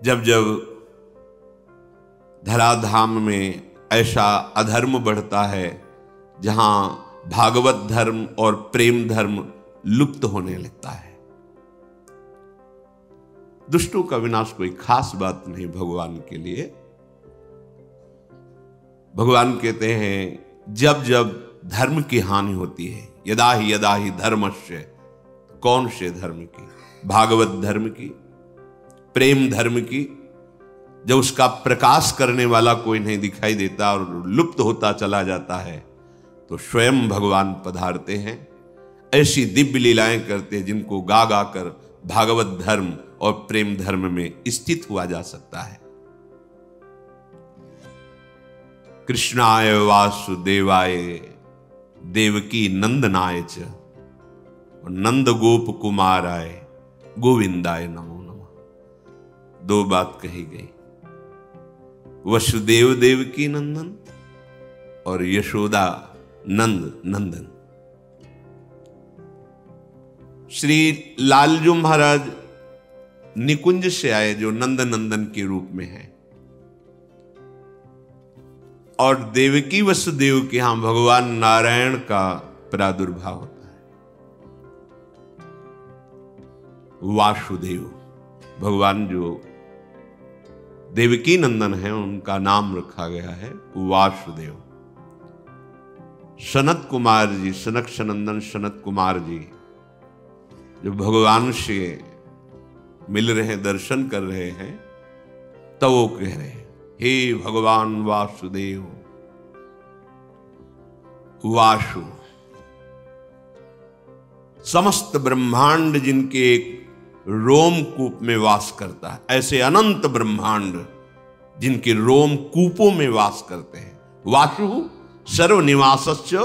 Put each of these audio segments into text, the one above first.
जब जब धराधाम में ऐसा अधर्म बढ़ता है जहां भागवत धर्म और प्रेम धर्म लुप्त होने लगता है। दुष्टों का विनाश कोई खास बात नहीं भगवान के लिए। भगवान कहते हैं जब जब धर्म की हानि होती है, यदा ही धर्मस्य, कौन से धर्म की? भागवत धर्म की, प्रेम धर्म की। जब उसका प्रकाश करने वाला कोई नहीं दिखाई देता और लुप्त होता चला जाता है तो स्वयं भगवान पधारते हैं, ऐसी दिव्य लीलाएं करते हैं जिनको गा गा कर भागवत धर्म और प्रेम धर्म में स्थित हुआ जा सकता है। कृष्णाय वासुदेवाय देवकी नंदनाय च नंद गोप कुमाराय गोविंदाय नमो नमः। दो बात कही गई, वसुदेव देवकी नंदन और यशोदा नंद नंदन। श्री लालजू महाराज निकुंज से आए जो नंद नंदन के रूप में है, और देवकी वसुदेव के यहां भगवान नारायण का प्रादुर्भाव होता है। वासुदेव भगवान जो देवकी नंदन है उनका नाम रखा गया है वासुदेव। सनत कुमार जी, सनक सनंदन सनत कुमार जी जो भगवान से मिल रहे, दर्शन कर रहे हैं, तो वो कह रहे हैं हे भगवान वासुदेव। वासु समस्त ब्रह्मांड जिनके एक रोमकूप में वास करता है, ऐसे अनंत ब्रह्मांड जिनके रोमकूपों में वास करते हैं। वासु सर्वनिवासस्य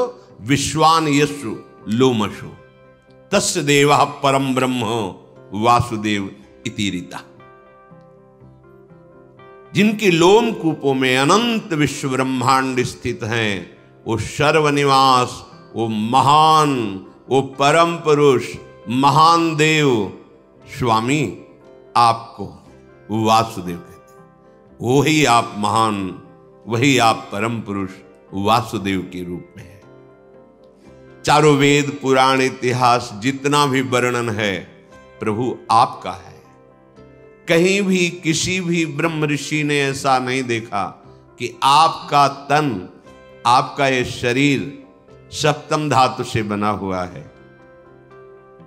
विश्वान यशु लोमशु तस्य देवः परम ब्रह्म वासुदेव इति रीता। जिनके लोमकूपों में अनंत विश्व ब्रह्मांड स्थित हैं, वो सर्वनिवास, वो महान, वो परम पुरुष, महान देव स्वामी आपको वासुदेव कहते हैं। वही आप महान, वही आप परम पुरुष वासुदेव के रूप में है। चारों वेद पुराण इतिहास जितना भी वर्णन है प्रभु आपका है। कहीं भी किसी भी ब्रह्म ऋषि ने ऐसा नहीं देखा कि आपका तन, आपका ये शरीर सप्तम धातु से बना हुआ है।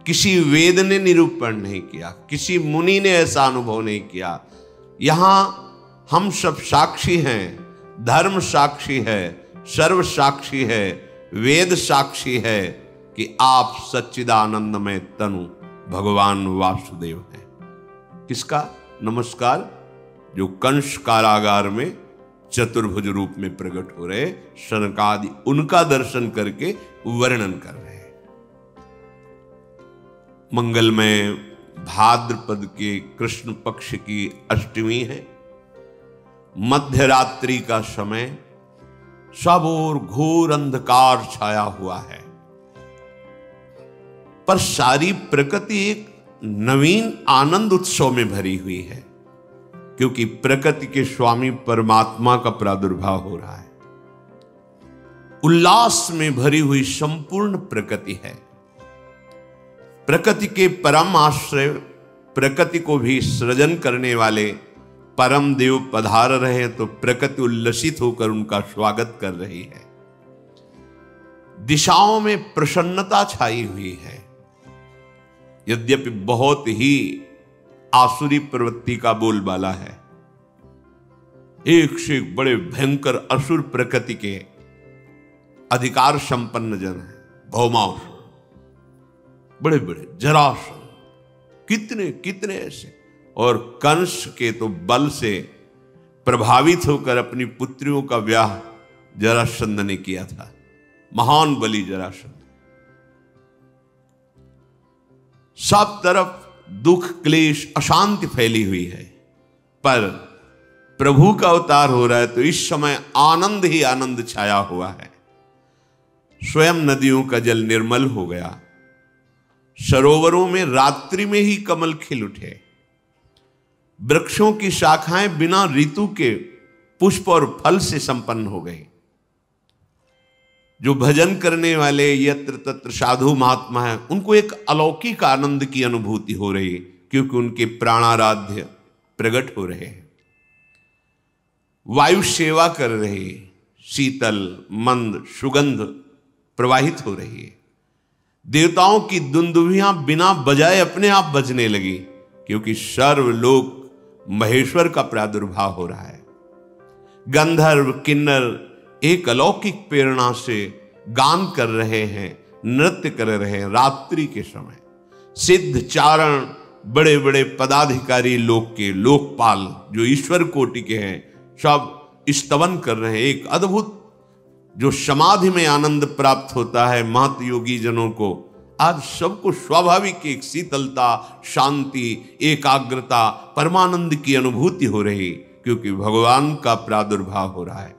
किसी वेद ने निरूपण नहीं किया, किसी मुनि ने ऐसा अनुभव नहीं किया। यहां हम सब साक्षी हैं, धर्म साक्षी है, सर्व साक्षी है, वेद साक्षी है कि आप सच्चिदानंदमय तनु भगवान वासुदेव हैं। किसका नमस्कार? जो कंस कारागार में चतुर्भुज रूप में प्रकट हो रहे शनकादि, उनका दर्शन करके वर्णन कर रहे हैं। मंगलमय भाद्रपद के कृष्ण पक्ष की अष्टमी है। मध्य रात्रि का समय, सब ओर घोर अंधकार छाया हुआ है, पर सारी प्रकृति एक नवीन आनंद उत्सव में भरी हुई है, क्योंकि प्रकृति के स्वामी परमात्मा का प्रादुर्भाव हो रहा है। उल्लास में भरी हुई संपूर्ण प्रकृति है। प्रकृति के परम आश्रय, प्रकृति को भी सृजन करने वाले परम देव पधार रहे हैं, तो प्रकृति उल्लसित होकर उनका स्वागत कर रही है। दिशाओं में प्रसन्नता छाई हुई है। यद्यपि बहुत ही आसुरी प्रवृत्ति का बोलबाला है, एक से एक बड़े भयंकर असुर प्रकृति के अधिकार संपन्न जन है। भौमासुर, बड़े बड़े जरासंध, कितने कितने ऐसे, और कंस के तो बल से प्रभावित होकर अपनी पुत्रियों का ब्याह जरासंध ने किया था। महान बलि जरासंध। सब तरफ दुख, क्लेश, अशांति फैली हुई है, पर प्रभु का अवतार हो रहा है तो इस समय आनंद ही आनंद छाया हुआ है। स्वयं नदियों का जल निर्मल हो गया, सरोवरों में रात्रि में ही कमल खिल उठे, वृक्षों की शाखाएं बिना ऋतु के पुष्प और फल से संपन्न हो गई। जो भजन करने वाले यत्र तत्र साधु महात्मा हैं, उनको एक अलौकिक आनंद की अनुभूति हो रही, क्योंकि उनके प्राणाराध्य प्रकट हो रहे हैं। वायु सेवा कर रही, शीतल मंद सुगंध प्रवाहित हो रही है। देवताओं की दुंदुभियां बिना बजाए अपने आप बजने लगी, क्योंकि सर्वलोक महेश्वर का प्रादुर्भाव हो रहा है। गंधर्व किन्नर एक अलौकिक प्रेरणा से गान कर रहे हैं, नृत्य कर रहे हैं। रात्रि के समय सिद्ध चारण, बड़े बड़े पदाधिकारी लोक के लोकपाल जो ईश्वर कोटि के हैं, सब स्तवन कर रहे हैं। एक अद्भुत जो समाधि में आनंद प्राप्त होता है महत योगी जनों को, आज सबको स्वाभाविक एक शीतलता, शांति, एकाग्रता, परमानंद की अनुभूति हो रही, क्योंकि भगवान का प्रादुर्भाव हो रहा है।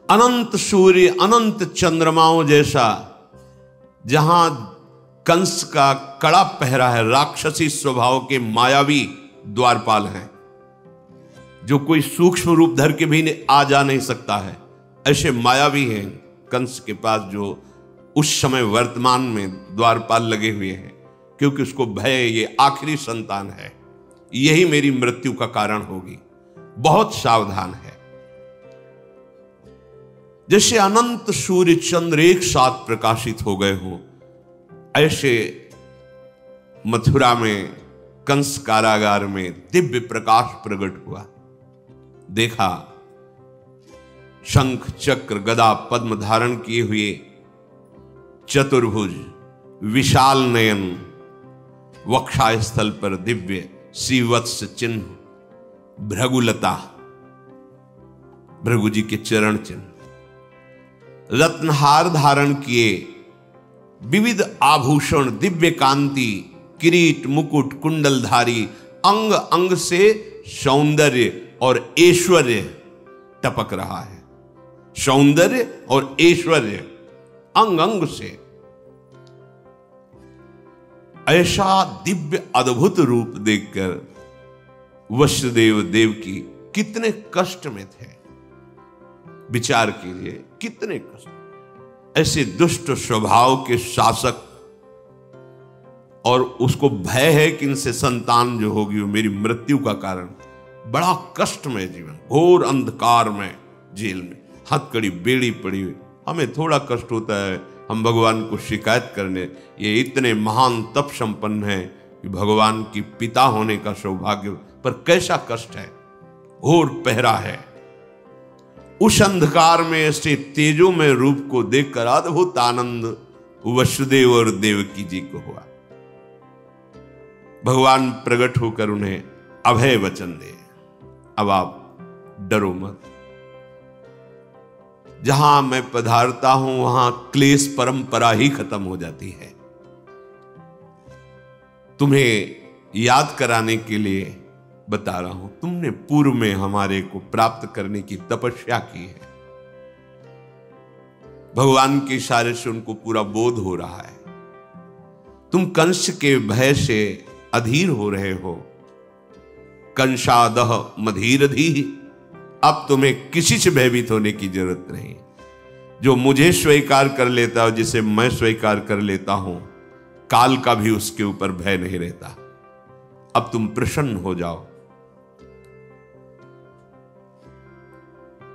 अनंत सूर्य, अनंत चंद्रमाओं जैसा जहां कंस का कड़ा पहरा है, राक्षसी स्वभाव के मायावी द्वारपाल हैं, जो कोई सूक्ष्म रूप धर के भी आ जा नहीं सकता है, ऐसे मायावी हैं कंस के पास, जो उस समय वर्तमान में द्वारपाल लगे हुए हैं, क्योंकि उसको भय ये आखिरी संतान है, यही मेरी मृत्यु का कारण होगी, बहुत सावधान है। जैसे अनंत सूर्य चंद्र एक साथ प्रकाशित हो गए हो, ऐसे मथुरा में कंस कारागार में दिव्य प्रकाश प्रकट हुआ। देखा शंख चक्र गदा पद्म धारण किए हुए चतुर्भुज विशाल नयन, वक्षास्थल पर दिव्य श्रीवत्स चिन्ह, भृगुलता भृगु जी के चरण चिन्ह, रत्नहार धारण किए, विविध आभूषण, दिव्य कांति, किरीट मुकुट कुंडलधारी, अंग अंग से सौंदर्य और ऐश्वर्य टपक रहा है। सौंदर्य और ऐश्वर्य अंग अंग से, ऐसा दिव्य अद्भुत रूप देखकर वसुदेव देवकी कितने कष्ट में थे। विचार कीजिए, कितने कष्ट। ऐसे दुष्ट स्वभाव के शासक, और उसको भय है कि इनसे संतान जो होगी वो मेरी मृत्यु का कारण। बड़ा कष्टमय जीवन, घोर अंधकार में, जेल में हथकड़ी बेड़ी पड़ी हुई। हमें थोड़ा कष्ट होता है हम भगवान को शिकायत करने, ये इतने महान तप संपन्न है कि भगवान की पिता होने का सौभाग्य, पर कैसा कष्ट है, घोर पहरा है। उस अंधकार में ऐसे तेजो में रूप को देखकर अद्भुत आनंद वसुदेव और देवकी जी को हुआ। भगवान प्रकट होकर उन्हें अभय वचन दे, अब आप डरो मत, जहां मैं पधारता हूं वहां क्लेश परंपरा ही खत्म हो जाती है। तुम्हें याद कराने के लिए बता रहा हूं, तुमने पूर्व में हमारे को प्राप्त करने की तपस्या की है। भगवान के इशारे से उनको पूरा बोध हो रहा है। तुम कंस के भय से अधीर हो रहे हो। कंसादह मधीरधी, अब तुम्हें किसी से भयभीत होने की जरूरत नहीं। जो मुझे स्वीकार कर लेता है, जिसे मैं स्वीकार कर लेता हूं, काल का भी उसके ऊपर भय नहीं रहता। अब तुम प्रसन्न हो जाओ।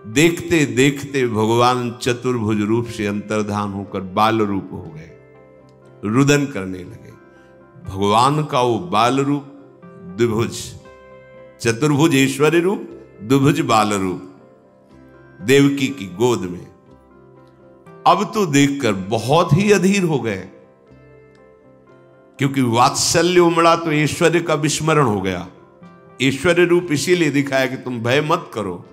देखते देखते भगवान चतुर्भुज रूप से अंतर्धान होकर बाल रूप हो गए, रुदन करने लगे। भगवान का वो बाल रूप द्विभुज, चतुर्भुज ऐश्वर्य रूप, द्विभुज बाल रूप देवकी की गोद में। अब तो देखकर बहुत ही अधीर हो गए, क्योंकि वात्सल्य उमड़ा तो ऐश्वर्य का विस्मरण हो गया। ऐश्वर्य रूप इसीलिए दिखाया कि तुम भय मत करो,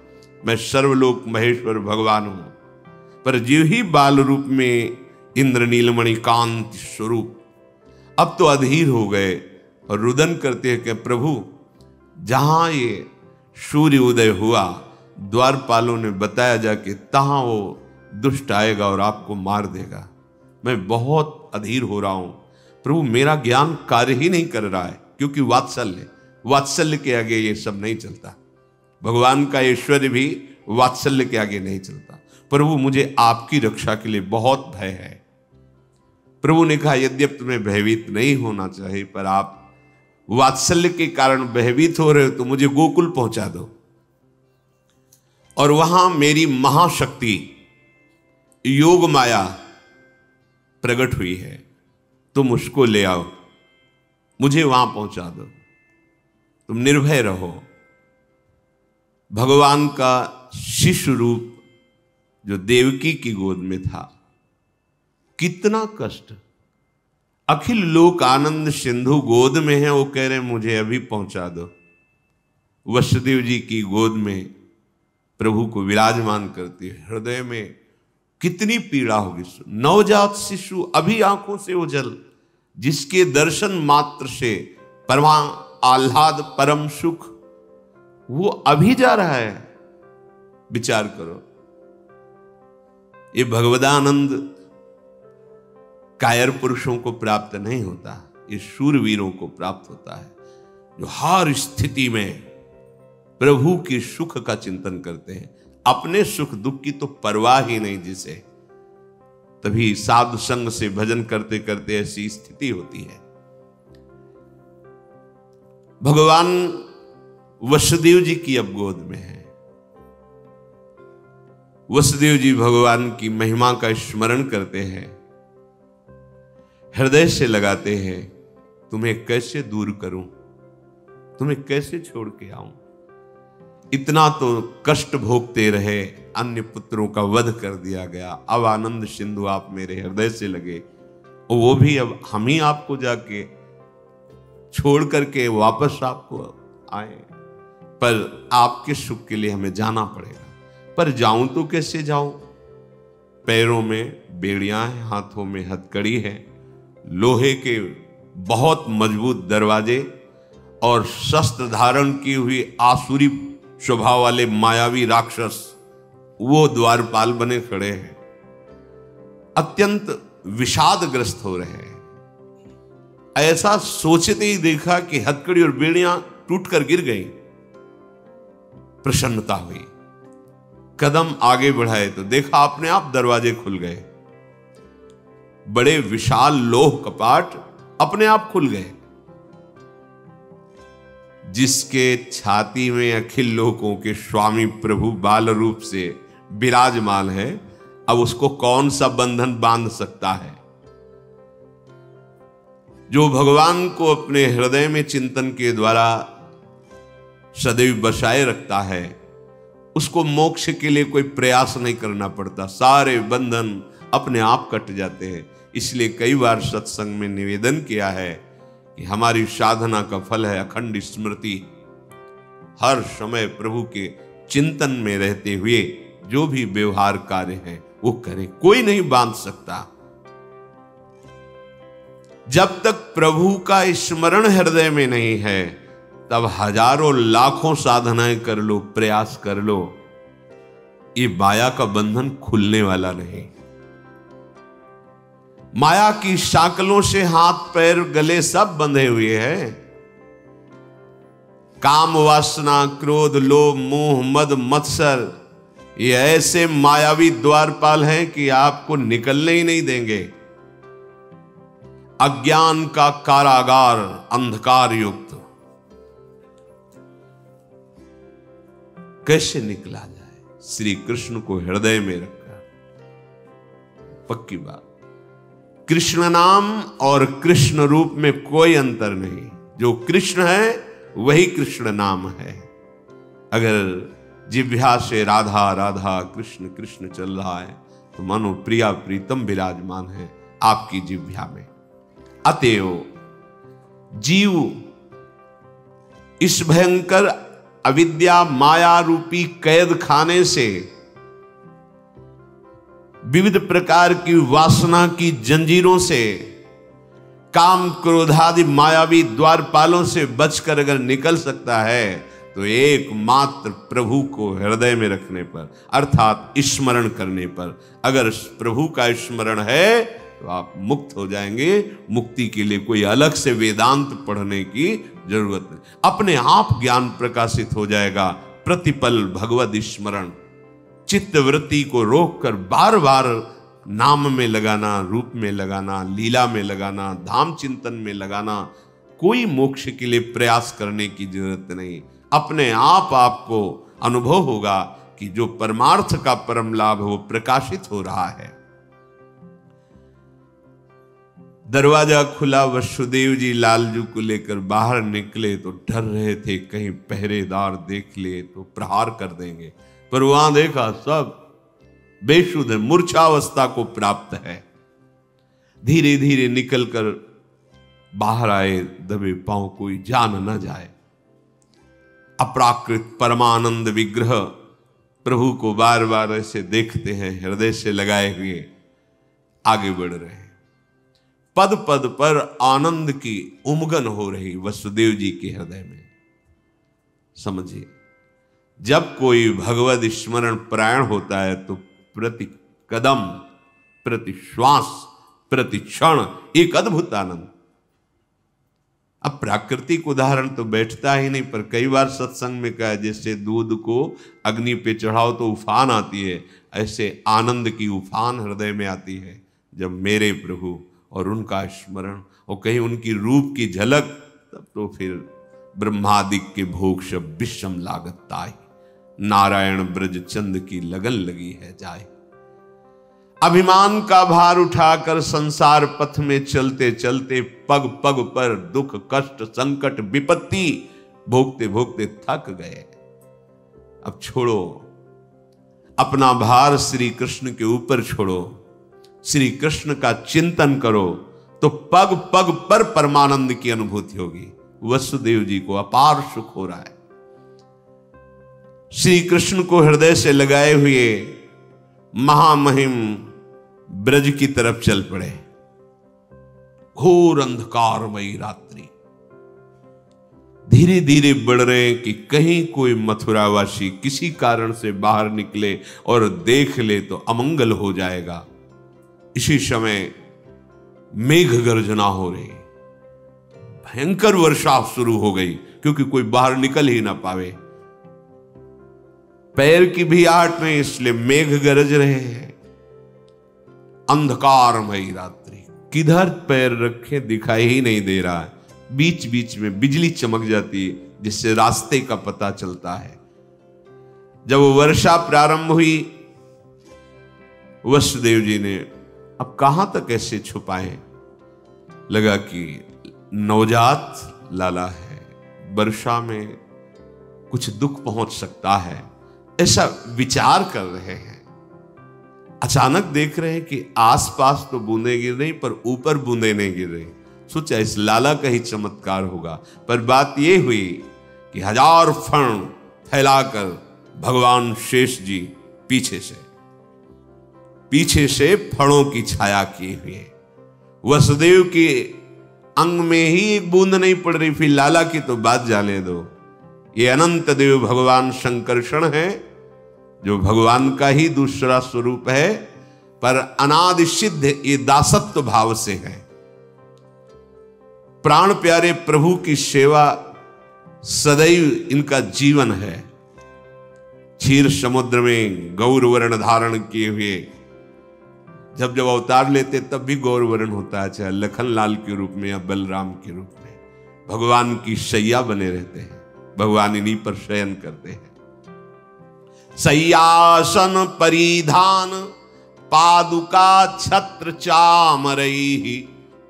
मैं सर्वलोक महेश्वर भगवान हूं। पर जीव ही बाल रूप में इंद्र नीलमणि कांति स्वरूप, अब तो अधीर हो गए और रुदन करते हैं कि प्रभु, जहां ये सूर्य उदय हुआ, द्वारपालों ने बताया जाके तहां वो दुष्ट आएगा और आपको मार देगा। मैं बहुत अधीर हो रहा हूं प्रभु, मेरा ज्ञान कार्य ही नहीं कर रहा है, क्योंकि वात्सल्य। वात्सल्य के आगे ये सब नहीं चलता। भगवान का ऐश्वर्य भी वात्सल्य के आगे नहीं चलता। प्रभु मुझे आपकी रक्षा के लिए बहुत भय है। प्रभु ने कहा यद्यपि तुम्हें भयभीत नहीं होना चाहिए, पर आप वात्सल्य के कारण भयभीत हो रहे हो तो मुझे गोकुल पहुंचा दो और वहां मेरी महाशक्ति योग माया प्रकट हुई है, तुम उसको ले आओ, मुझे वहां पहुंचा दो, तुम निर्भय रहो। भगवान का शिशु रूप जो देवकी की गोद में था, कितना कष्ट। अखिल लोक आनंद सिंधु गोद में है, वो कह रहे मुझे अभी पहुंचा दो। वसुदेव जी की गोद में प्रभु को विराजमान करती है, हृदय में कितनी पीड़ा होगी। नवजात शिशु अभी आंखों से ओझल, जिसके दर्शन मात्र से परमा आह्लाद परम सुख, वो अभी जा रहा है। विचार करो, ये भगवदानंद कायर पुरुषों को प्राप्त नहीं होता, ये शूरवीरों को प्राप्त होता है, जो हर स्थिति में प्रभु के सुख का चिंतन करते हैं। अपने सुख दुख की तो परवाह ही नहीं जिसे, तभी साधु संग से भजन करते करते ऐसी स्थिति होती है। भगवान वसुदेव जी की अब गोद में है। वसुदेव जी भगवान की महिमा का स्मरण करते हैं, हृदय से लगाते हैं, तुम्हें कैसे दूर करूं, तुम्हें कैसे छोड़ के आऊं। इतना तो कष्ट भोगते रहे, अन्य पुत्रों का वध कर दिया गया, अब आनंद सिंधु आप मेरे हृदय से लगे, और वो भी अब हम ही आपको जाके छोड़ करके वापस आपको आए, पर आपके सुख के लिए हमें जाना पड़ेगा। पर जाऊं तो कैसे जाऊं? पैरों में बेड़ियां हैं, हाथों में हथकड़ी है, लोहे के बहुत मजबूत दरवाजे और शस्त्र धारण की हुई आसुरी स्वभाव वाले मायावी राक्षस वो द्वारपाल बने खड़े हैं, अत्यंत विषादग्रस्त हो रहे हैं। ऐसा सोचते ही देखा कि हथकड़ी और बेड़ियां टूटकर गिर गई। प्रसन्नता हुई, कदम आगे बढ़ाए तो देखा अपने आप दरवाजे खुल गए। बड़े विशाल लोह कपाट अपने आप खुल गए। जिसके छाती में अखिल लोकों के स्वामी प्रभु बाल रूप से विराजमान है, अब उसको कौन सा बंधन बांध सकता है? जो भगवान को अपने हृदय में चिंतन के द्वारा सदैव बसाए रखता है, उसको मोक्ष के लिए कोई प्रयास नहीं करना पड़ता, सारे बंधन अपने आप कट जाते हैं। इसलिए कई बार सत्संग में निवेदन किया है कि हमारी साधना का फल है अखंड स्मृति। हर समय प्रभु के चिंतन में रहते हुए जो भी व्यवहार कार्य है वो करें, कोई नहीं बांध सकता। जब तक प्रभु का स्मरण हृदय में नहीं है, तब हजारों लाखों साधनाएं कर लो, प्रयास कर लो, ये माया का बंधन खुलने वाला नहीं। माया की शाकलों से हाथ पैर गले सब बंधे हुए हैं। काम वासना क्रोध लोभ मोह मद मत्सर, ये ऐसे मायावी द्वारपाल हैं कि आपको निकलने ही नहीं देंगे। अज्ञान का कारागार अंधकार युक्त, कैसे निकला जाए? श्री कृष्ण को हृदय में रखकर। पक्की बात, कृष्ण नाम और कृष्ण रूप में कोई अंतर नहीं। जो कृष्ण है वही कृष्ण नाम है। अगर जिह्वा से राधा राधा कृष्ण कृष्ण चल रहा है तो मानो प्रिया प्रीतम विराजमान है आपकी जिह्वा में। अतएव जीव इस भयंकर अविद्या माया रूपी कैद खाने से, विविध प्रकार की वासना की जंजीरों से, काम क्रोधादि मायावी द्वारपालों से बचकर अगर निकल सकता है तो एकमात्र प्रभु को हृदय में रखने पर, अर्थात स्मरण करने पर। अगर प्रभु का स्मरण है तो आप मुक्त हो जाएंगे। मुक्ति के लिए कोई अलग से वेदांत पढ़ने की जरूरत नहीं, अपने आप ज्ञान प्रकाशित हो जाएगा। प्रतिपल भगवद स्मरण, चित्तवृत्ति को रोककर बार बार नाम में लगाना, रूप में लगाना, लीला में लगाना, धाम चिंतन में लगाना, कोई मोक्ष के लिए प्रयास करने की जरूरत नहीं। अपने आप आपको अनुभव होगा कि जो परमार्थ का परम लाभ वो प्रकाशित हो रहा है। दरवाजा खुला, वसुदेव जी लालजू को लेकर बाहर निकले तो डर रहे थे कहीं पहरेदार देख ले तो प्रहार कर देंगे, पर वहां देखा सब बेशुद्ध मूर्छावस्था को प्राप्त है। धीरे धीरे निकलकर बाहर आए, दबे पांव, कोई जान न जाए। अपराकृत परमानंद विग्रह प्रभु को बार बार ऐसे देखते हैं, हृदय से लगाए हुए आगे बढ़ रहे हैं। पद पद पर आनंद की उमगन हो रही वसुदेव जी के हृदय में। समझिए, जब कोई भगवद स्मरण परायण होता है तो प्रति कदम, प्रति श्वास, प्रति क्षण एक अद्भुत आनंद। अब प्राकृतिक उदाहरण तो बैठता ही नहीं, पर कई बार सत्संग में कहा जैसे दूध को अग्नि पे चढ़ाओ तो उफान आती है, ऐसे आनंद की उफान हृदय में आती है जब मेरे प्रभु और उनका स्मरण और कहीं उनकी रूप की झलक, तब तो फिर ब्रह्मादिक के भोग शब विषम लागत ताई, नारायण ब्रज चंद की लगन लगी है जाए। अभिमान का भार उठाकर संसार पथ में चलते चलते पग पग पर दुख कष्ट संकट विपत्ति भोगते भोगते थक गए। अब छोड़ो, अपना भार श्री कृष्ण के ऊपर छोड़ो, श्री कृष्ण का चिंतन करो तो पग पग पर परमानंद की अनुभूति होगी। वसुदेव जी को अपार सुख हो रहा है। श्री कृष्ण को हृदय से लगाए हुए महामहिम ब्रज की तरफ चल पड़े। घोर अंधकारमयी रात्रि, धीरे धीरे बढ़ रहे हैं कि कहीं कोई मथुरावासी किसी कारण से बाहर निकले और देख ले तो अमंगल हो जाएगा। इसी समय मेघ गर्जना हो रही, भयंकर वर्षा शुरू हो गई, क्योंकि कोई बाहर निकल ही ना पावे। पैर की भी आहट नहीं, इसलिए मेघ गरज रहे हैं। अंधकारमयी रात्रि, किधर पैर रखे दिखाई ही नहीं दे रहा है। बीच बीच में बिजली चमक जाती है जिससे रास्ते का पता चलता है। जब वर्षा प्रारंभ हुई, वसुदेव जी ने अब कहां तक ऐसे छुपाए, लगा कि नवजात लाला है, वर्षा में कुछ दुख पहुंच सकता है, ऐसा विचार कर रहे हैं। अचानक देख रहे हैं कि आसपास तो बूंदें गिर रही, पर ऊपर बूंदें नहीं गिर रही। सोचा इस लाला का ही चमत्कार होगा, पर बात यह हुई कि 1000 फण फैलाकर भगवान शेष जी पीछे से फणों की छाया किए हुए, वसुदेव के अंग में ही एक बूंद नहीं पड़ रही, फिर लाला की तो बात जाने दो। ये अनंत देव भगवान शंकरषण है, जो भगवान का ही दूसरा स्वरूप है, पर अनादि सिद्ध ये दासत्व भाव से है। प्राण प्यारे प्रभु की सेवा सदैव इनका जीवन है। क्षीर समुद्र में गौर वर्ण धारण किए हुए जब जब अवतार लेते तब भी गौर वर्ण होता है, चाहे लखनलाल के रूप में या बलराम के रूप में। भगवान की शैया बने रहते हैं, भगवान इन्हीं पर शयन करते हैं। सय्यासन परिधान पादुका छत्र चामरैहि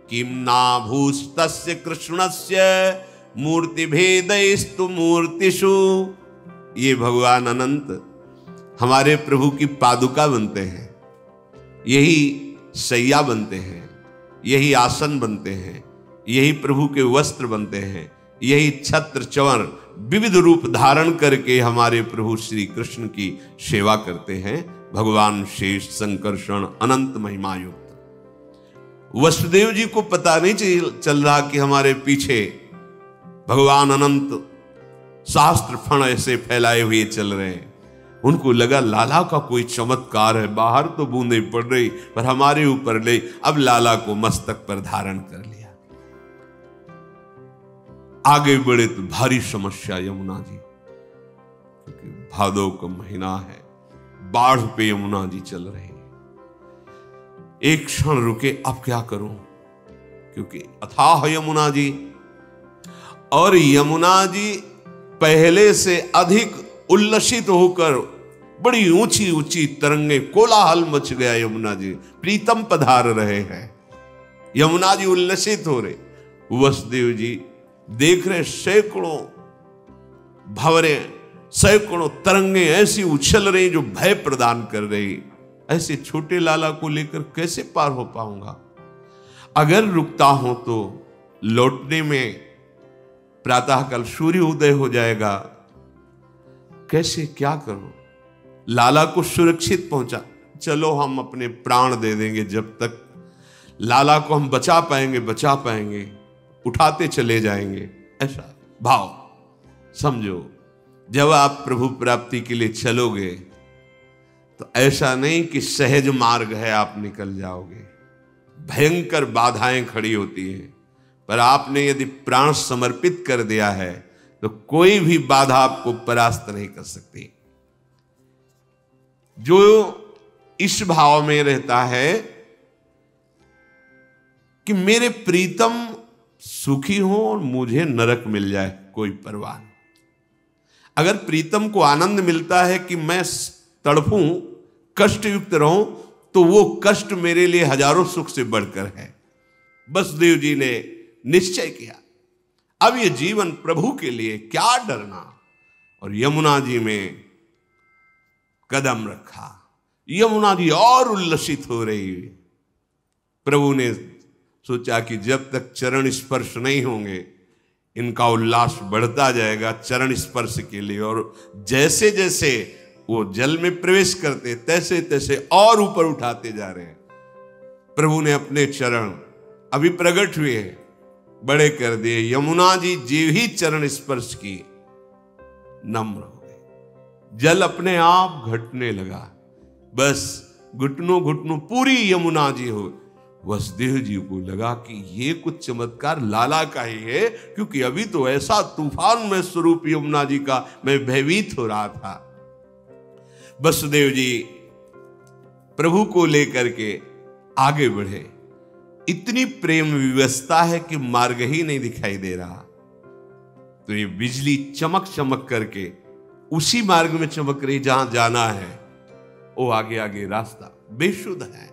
किम्ना भूस्तस्य कृष्णस्य मूर्ति भेदैस्तु मूर्तिषु। ये भगवान अनंत हमारे प्रभु की पादुका बनते हैं, यही सैया बनते हैं, यही आसन बनते हैं, यही प्रभु के वस्त्र बनते हैं, यही छत्र चंवर विविध रूप धारण करके हमारे प्रभु श्री कृष्ण की सेवा करते हैं। भगवान शेष संकर्षण अनंत महिमा युक्त। वसुदेव जी को पता नहीं चल रहा कि हमारे पीछे भगवान अनंत शास्त्र फण ऐसे फैलाए हुए चल रहे हैं। उनको लगा लाला का कोई चमत्कार है, बाहर तो बूंदे पड़ रही पर हमारे ऊपर ले। अब लाला को मस्तक पर धारण कर लिया। आगे बढ़े तो भारी समस्या यमुना जी, क्योंकि भादो का महीना है, बाढ़ पे यमुना जी चल रहे हैं। एक क्षण रुके, अब क्या करूं, क्योंकि अथाह यमुना जी, और यमुना जी पहले से अधिक उल्लसित होकर बड़ी ऊंची ऊंची तरंगे, कोलाहल मच गया। यमुना जी प्रीतम पधार रहे हैं, यमुना जी उल्लसित हो रहे। वसुदेव जी देख रहे सैकड़ों भंवरे, सैकड़ों तरंगे ऐसी उछल रही जो भय प्रदान कर रही। ऐसे छोटे लाला को लेकर कैसे पार हो पाऊंगा? अगर रुकता हूं तो लौटने में प्रातःकाल सूर्य उदय हो जाएगा। कैसे, क्या करूं? लाला को सुरक्षित पहुंचा, चलो हम अपने प्राण दे देंगे, जब तक लाला को हम बचा पाएंगे, उठाते चले जाएंगे। ऐसा भाव समझो। जब आप प्रभु प्राप्ति के लिए चलोगे तो ऐसा नहीं कि सहज मार्ग है आप निकल जाओगे, भयंकर बाधाएं खड़ी होती हैं। पर आपने यदि प्राण समर्पित कर दिया है तो कोई भी बाधा आपको परास्त नहीं कर सकती। जो इस भाव में रहता है कि मेरे प्रीतम सुखी हो और मुझे नरक मिल जाए, कोई परवाह नहीं। अगर प्रीतम को आनंद मिलता है कि मैं तड़पूं, कष्ट युक्त रहूं, तो वो कष्ट मेरे लिए हजारों सुख से बढ़कर है। वसुदेव जी ने निश्चय किया, अब ये जीवन प्रभु के लिए, क्या डरना। और यमुना जी में कदम रखा। यमुना जी और उल्लसित हो रही। प्रभु ने सोचा कि जब तक चरण स्पर्श नहीं होंगे इनका उल्लास बढ़ता जाएगा चरण स्पर्श के लिए। और जैसे जैसे वो जल में प्रवेश करते तैसे तैसे और ऊपर उठाते जा रहे हैं। प्रभु ने अपने चरण अभी प्रकट हुए बड़े कर दिए। यमुना जी जीव ही चरण स्पर्श की नम्र हो गए। जल अपने आप घटने लगा, बस घुटनों घुटनों पूरी यमुना जी हो। वसुदेव जी को लगा कि ये कुछ चमत्कार लाला का ही है, क्योंकि अभी तो ऐसा तूफान में स्वरूप यमुना जी का मैं भयभीत हो रहा था। वसुदेव जी प्रभु को लेकर के आगे बढ़े। इतनी प्रेम विवस्था है कि मार्ग ही नहीं दिखाई दे रहा। तो ये बिजली चमक चमक करके उसी मार्ग में चमक रही जहां जाना है। वो आगे आगे रास्ता बेशुद्ध है,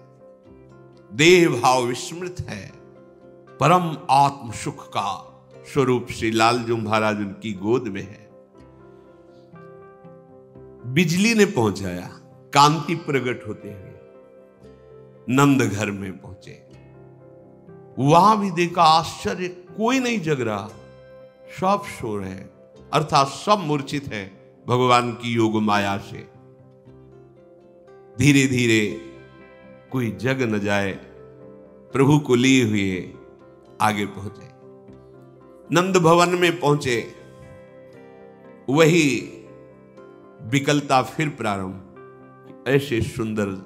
देह भाव विस्मृत है, परम आत्म सुख का स्वरूप श्री लालजू महाराज उनकी गोद में है। बिजली ने पहुंचाया, कांति प्रकट होते हुए नंद घर में पहुंचे। वहां भी देखा आश्चर्य, कोई नहीं जग रहा, सब सो रहे हैं, अर्थात सब मूर्छित है भगवान की योग माया से। धीरे धीरे कोई जग न जाए, प्रभु को लिए हुए आगे पहुंचे। नंद भवन में पहुंचे, वही विकलता फिर प्रारंभ। ऐसे सुंदर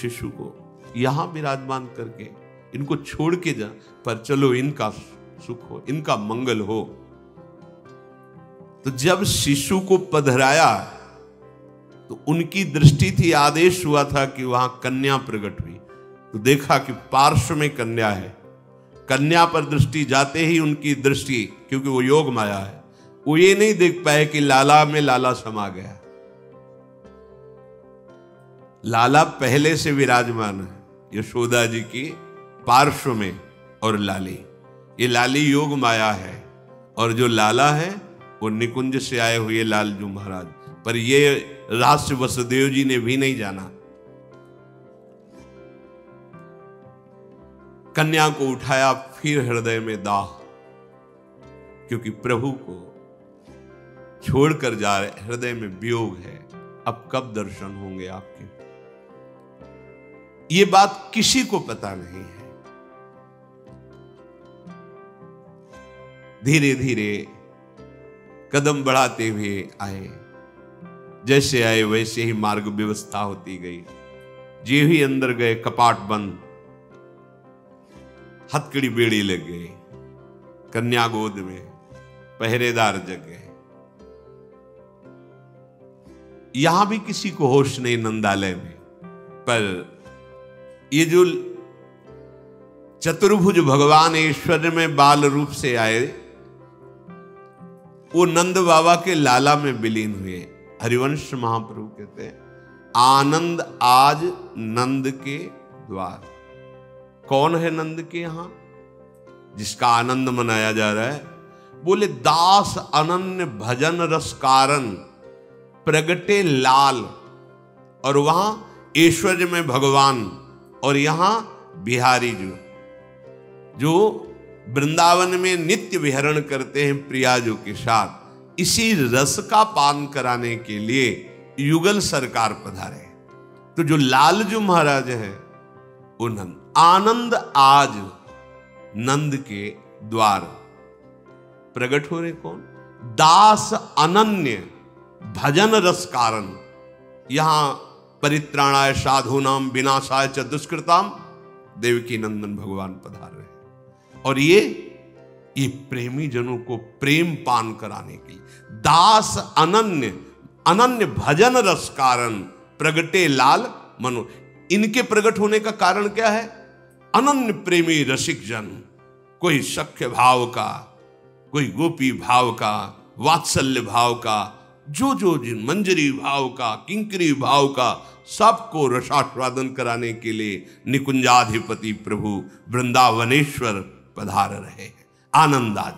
शिशु को यहां विराजमान करके इनको छोड़ के जा, पर चलो इनका सुख हो, इनका मंगल हो। तो जब शिशु को पधराया तो उनकी दृष्टि थी, आदेश हुआ था कि वहां कन्या प्रकट हुई। तो देखा कि पार्श्व में कन्या है। कन्या पर दृष्टि जाते ही उनकी दृष्टि, क्योंकि वो योग माया है, वो ये नहीं देख पाए कि लाला में लाला समा गया। लाला पहले से विराजमान है यशोदा जी की पार्श्व में, और लाली, ये लाली योग माया है, और जो लाला है वो निकुंज से आए हुए लालजू महाराज। पर ये रहस्य वसुदेव जी ने भी नहीं जाना। कन्या को उठाया, फिर हृदय में दाह, क्योंकि प्रभु को छोड़कर जा रहे, हृदय में वियोग है। अब कब दर्शन होंगे आपके? ये बात किसी को पता नहीं है। धीरे धीरे कदम बढ़ाते हुए आए, जैसे आए वैसे ही मार्ग व्यवस्था होती गई। जे ही अंदर गए, कपाट बंद, हथकड़ी बेड़ी लग गई, कन्या गोद में। पहरेदार जगह। यहां भी किसी को होश नहीं नंदालय में, पर ये जो चतुर्भुज भगवान ऐश्वर्य में बाल रूप से आए, वो नंद बाबा के लाला में विलीन हुए। हरिवंश महाप्रभु कहते हैं, आनंद आज नंद के द्वार। कौन है नंद के यहां जिसका आनंद मनाया जा रहा है? बोले, दास अनन्य भजन रस कारण प्रगटे लाल। और वहां ऐश्वर्य में भगवान, और यहां बिहारी जो वृंदावन में नित्य विहरण करते हैं प्रियाजों के साथ, इसी रस का पान कराने के लिए युगल सरकार पधारे। तो जो लालजू महाराज है वो नंद। आनंद आज नंद के द्वार प्रकट हो रहे। कौन? दास अनन्य भजन रस कारण। यहां परित्राणाय साधूनाम विनाशाय च दुष्कृताम देवकी नंदन भगवान पधार रहे हैं। और ये प्रेमी जनों को प्रेम पान कराने के लिए दास अनन्य अनन्य भजन रस कारण प्रगटे लाल मनो। इनके प्रकट होने का कारण क्या है? अनन्य प्रेमी रसिक जन, कोई सख्य भाव का, कोई गोपी भाव का, वात्सल्य भाव का, जो जिन मंजरी भाव का, किंकरी भाव का, सबको रसास्वादन कराने के लिए निकुंजाधिपति प्रभु वृंदावनेश्वर पधार रहे हैं। आनंद आज